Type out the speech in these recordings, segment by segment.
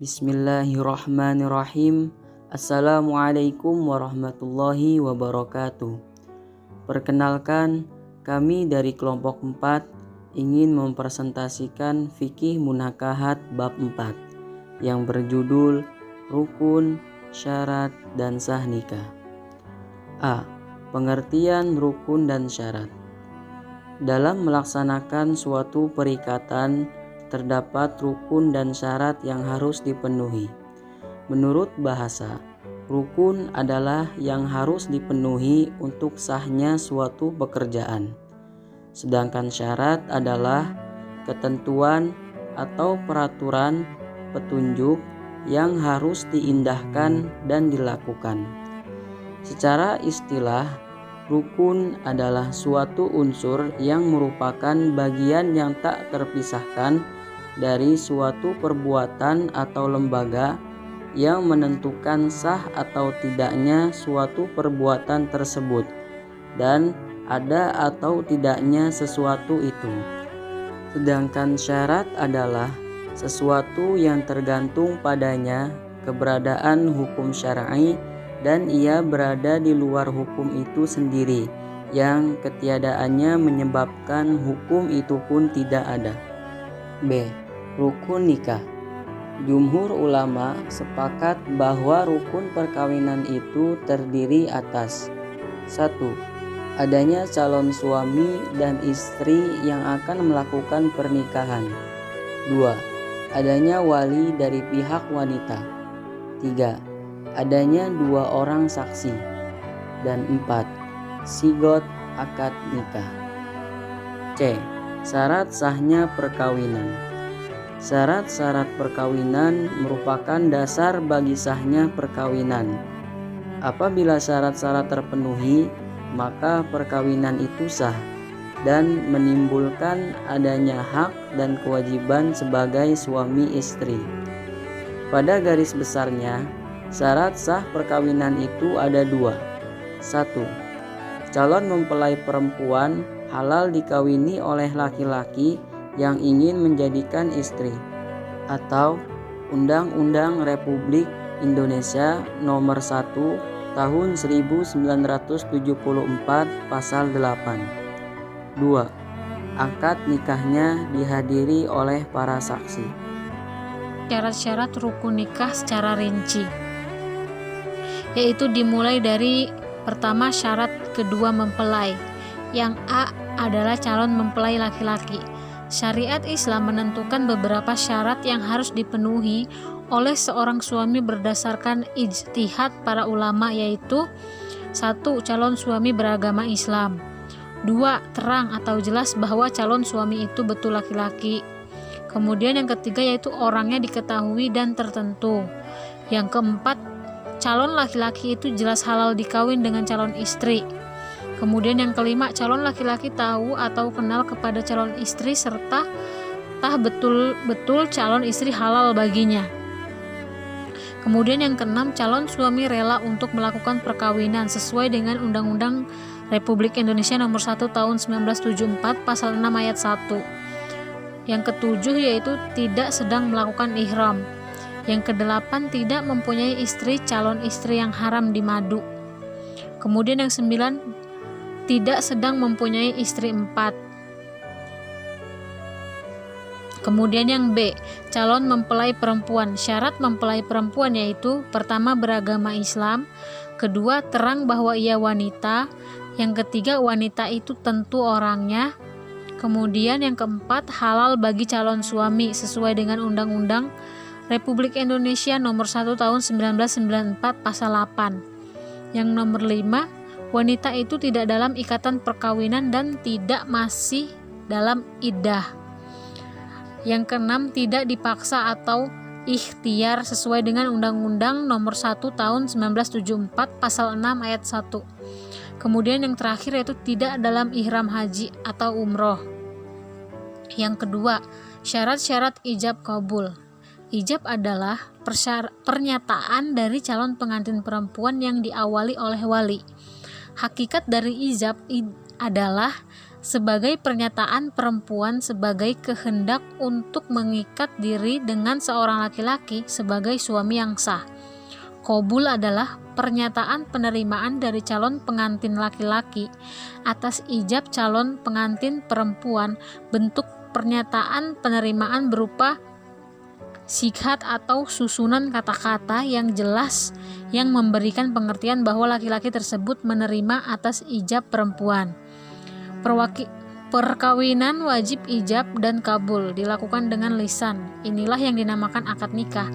Bismillahirrahmanirrahim. Assalamualaikum warahmatullahi wabarakatuh. Perkenalkan, kami dari kelompok 4 ingin mempresentasikan fikih munakahat bab 4 yang berjudul Rukun, Syarat, dan Sah Nikah. A. Pengertian rukun dan syarat. Dalam melaksanakan suatu perikatan, terdapat rukun dan syarat yang harus dipenuhi. Menurut bahasa, rukun adalah yang harus dipenuhi untuk sahnya suatu pekerjaan. Sedangkan syarat adalah ketentuan atau peraturan petunjuk yang harus diindahkan dan dilakukan. Secara istilah, rukun adalah suatu unsur yang merupakan bagian yang tak terpisahkan dari suatu perbuatan atau lembaga yang menentukan sah atau tidaknya suatu perbuatan tersebut dan ada atau tidaknya sesuatu itu. Sedangkan syarat adalah sesuatu yang tergantung padanya keberadaan hukum syar'i dan ia berada di luar hukum itu sendiri yang ketiadaannya menyebabkan hukum itu pun tidak ada. B. Rukun nikah. Jumhur ulama sepakat bahwa rukun perkawinan itu terdiri atas 1. Adanya calon suami dan istri yang akan melakukan pernikahan. 2. Adanya wali dari pihak wanita. 3. Adanya 2 orang saksi. Dan 4. Sigot akad nikah. C. Syarat sahnya perkawinan. Syarat-syarat perkawinan merupakan dasar bagi sahnya perkawinan. Apabila syarat-syarat terpenuhi, maka perkawinan itu sah dan menimbulkan adanya hak dan kewajiban sebagai suami istri. Pada garis besarnya, syarat sah perkawinan itu ada 2. 1. Calon mempelai perempuan halal dikawini oleh laki-laki yang ingin menjadikan istri, atau Undang-Undang Republik Indonesia Nomor 1 Tahun 1974 Pasal 8. 2. Akad nikahnya dihadiri oleh para saksi. Syarat-syarat rukun nikah secara rinci, yaitu dimulai dari pertama syarat kedua mempelai. Yang A adalah calon mempelai laki-laki. Syariat Islam menentukan beberapa syarat yang harus dipenuhi oleh seorang suami berdasarkan ijtihad para ulama, yaitu 1. Calon suami beragama Islam. 2. Terang atau jelas bahwa calon suami itu betul laki-laki. Kemudian yang ketiga yaitu orangnya diketahui dan tertentu. Yang keempat, calon laki-laki itu jelas halal dikawin dengan calon istri. Kemudian yang kelima, calon laki-laki tahu atau kenal kepada calon istri serta betul-betul calon istri halal baginya. Kemudian yang keenam, calon suami rela untuk melakukan perkawinan sesuai dengan Undang-Undang Republik Indonesia Nomor 1 Tahun 1974 Pasal 6 Ayat 1. Yang ketujuh yaitu tidak sedang melakukan ihram. Yang kedelapan, tidak mempunyai istri calon istri yang haram dimadu. Kemudian yang 9, tidak sedang mempunyai istri 4. Kemudian yang B, calon mempelai perempuan. Syarat mempelai perempuan yaitu pertama beragama Islam, kedua terang bahwa ia wanita, yang ketiga wanita itu tentu orangnya, kemudian yang keempat halal bagi calon suami sesuai dengan Undang-Undang Republik Indonesia Nomor 1 Tahun 1994 Pasal 8. Yang nomor 5, wanita itu tidak dalam ikatan perkawinan dan tidak masih dalam iddah. Yang keenam, tidak dipaksa atau ikhtiar sesuai dengan Undang-Undang Nomor 1 Tahun 1974 Pasal 6 Ayat 1. Kemudian yang terakhir yaitu tidak dalam ihram haji atau umroh. Yang kedua, syarat-syarat ijab kabul. Ijab adalah pernyataan dari calon pengantin perempuan yang diawali oleh wali. Hakikat dari ijab adalah sebagai pernyataan perempuan sebagai kehendak untuk mengikat diri dengan seorang laki-laki sebagai suami yang sah. Qabul adalah pernyataan penerimaan dari calon pengantin laki-laki atas ijab calon pengantin perempuan. Bentuk pernyataan penerimaan berupa sikhat atau susunan kata-kata yang jelas yang memberikan pengertian bahwa laki-laki tersebut menerima atas ijab perempuan. Perkawinan wajib ijab dan kabul dilakukan dengan lisan. Inilah yang dinamakan akad nikah.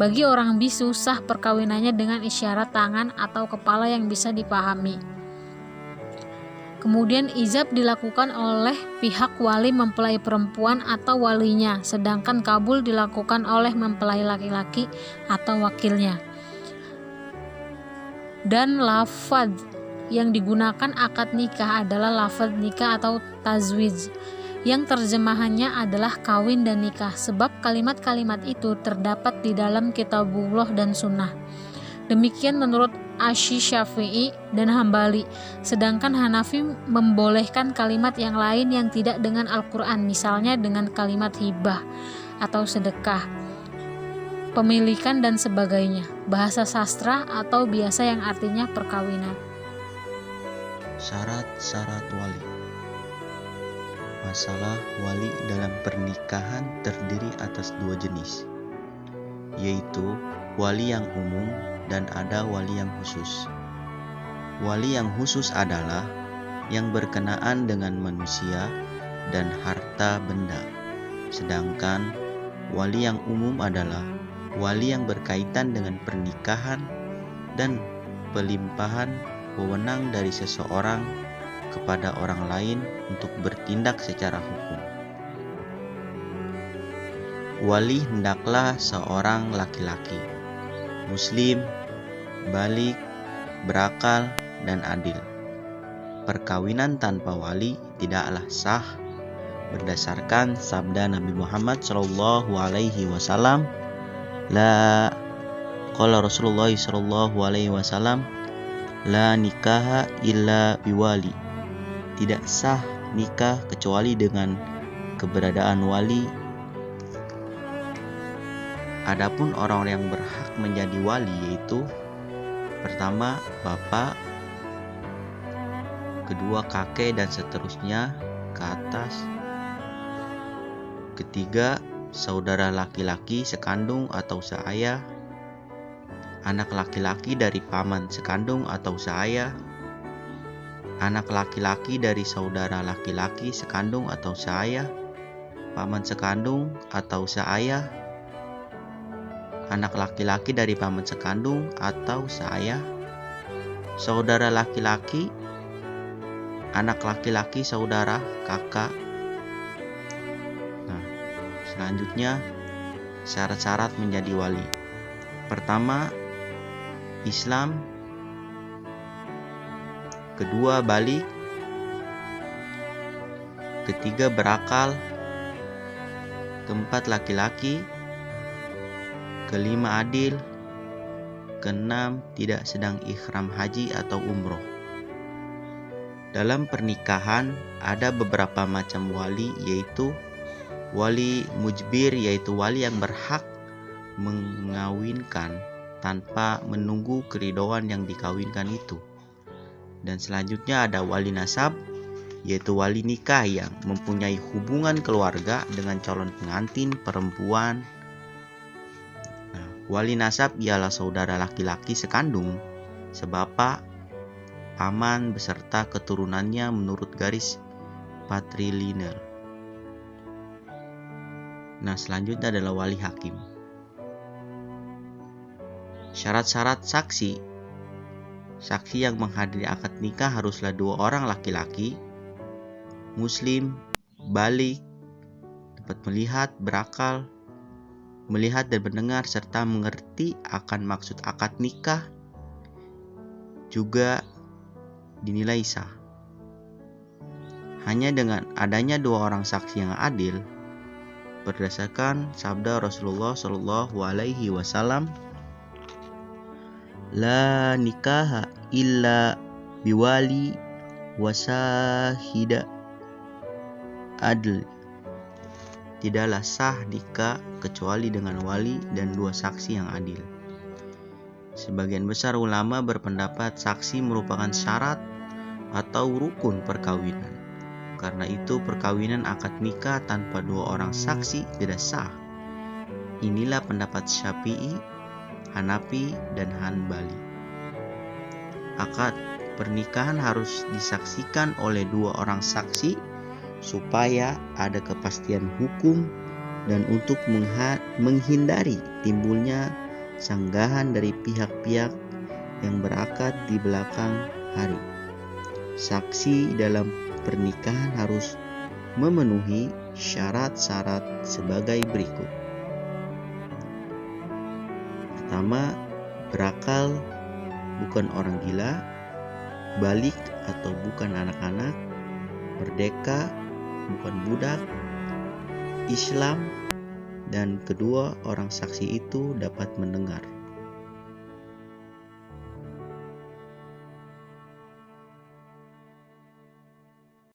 Bagi orang bisu, sah perkawinannya dengan isyarat tangan atau kepala yang bisa dipahami. Kemudian ijab dilakukan oleh pihak wali mempelai perempuan atau walinya, sedangkan kabul dilakukan oleh mempelai laki-laki atau wakilnya. Dan lafadz yang digunakan akad nikah adalah lafadz nikah atau tazwij, yang terjemahannya adalah kawin dan nikah, sebab kalimat-kalimat itu terdapat di dalam kitabullah dan sunnah. Demikian menurut Asy-Syafi'i dan Hambali, sedangkan Hanafi membolehkan kalimat yang lain yang tidak dengan Al-Quran, misalnya dengan kalimat hibah atau sedekah, pemilikan dan sebagainya, bahasa sastra atau biasa yang artinya perkawinan. Syarat-syarat wali. Masalah wali dalam pernikahan terdiri atas dua jenis, yaitu wali yang umum dan ada wali yang khusus. Wali yang khusus adalah yang berkenaan dengan manusia dan harta benda, sedangkan wali yang umum adalah wali yang berkaitan dengan pernikahan dan pelimpahan wewenang dari seseorang kepada orang lain untuk bertindak secara hukum. Wali hendaklah seorang laki-laki, muslim, balik, berakal, dan adil. Perkawinan tanpa wali tidaklah sah berdasarkan sabda Nabi Muhammad SAW. Qala Rasulullah SAW, la nikaha illa biwali. Tidak sah nikah kecuali dengan keberadaan wali. Adapun orang yang berhak menjadi wali yaitu pertama bapak, kedua kakek dan seterusnya ke atas, ketiga saudara laki-laki sekandung atau seayah, anak laki-laki dari paman sekandung atau seayah, anak laki-laki dari saudara laki-laki sekandung atau seayah, paman sekandung atau seayah, anak laki-laki dari paman sekandung atau seayah, saudara laki-laki, anak laki-laki saudara kakak. Nah, selanjutnya syarat-syarat menjadi wali. Pertama, Islam. Kedua, balik. Ketiga, berakal. Keempat, laki-laki. Kelima, adil. Keenam, tidak sedang ihram haji atau umroh. Dalam pernikahan ada beberapa macam wali, yaitu wali mujbir, yaitu wali yang berhak mengawinkan tanpa menunggu keridhaan yang dikawinkan itu. Dan selanjutnya ada wali nasab, yaitu wali nikah yang mempunyai hubungan keluarga dengan calon pengantin perempuan. Nah, wali nasab ialah saudara laki-laki sekandung, sebapak, paman beserta keturunannya menurut garis patrilineal. Nah, selanjutnya adalah wali hakim. Syarat-syarat saksi. Saksi yang menghadiri akad nikah haruslah 2 orang laki-laki, muslim, balik, dapat melihat, berakal, melihat dan mendengar serta mengerti akan maksud akad nikah, juga dinilai sah. Hanya dengan adanya 2 orang saksi yang adil, berdasarkan sabda Rasulullah SAW, la nikaha illa biwali wasahida adl. Tidaklah sah nikah kecuali dengan wali dan 2 saksi yang adil. Sebagian besar ulama berpendapat saksi merupakan syarat atau rukun perkawinan. Karena itu perkawinan akad nikah tanpa 2 orang saksi tidak sah. Inilah pendapat Syafi'i, Hanafi, dan Hanbali. Akad pernikahan harus disaksikan oleh 2 orang saksi supaya ada kepastian hukum dan untuk menghindari timbulnya sanggahan dari pihak-pihak yang berakad di belakang hari. Saksi dalam pernikahan harus memenuhi syarat-syarat sebagai berikut. Pertama, berakal, bukan orang gila, balik atau bukan anak-anak, merdeka, bukan budak, Islam, dan kedua orang saksi itu dapat mendengar.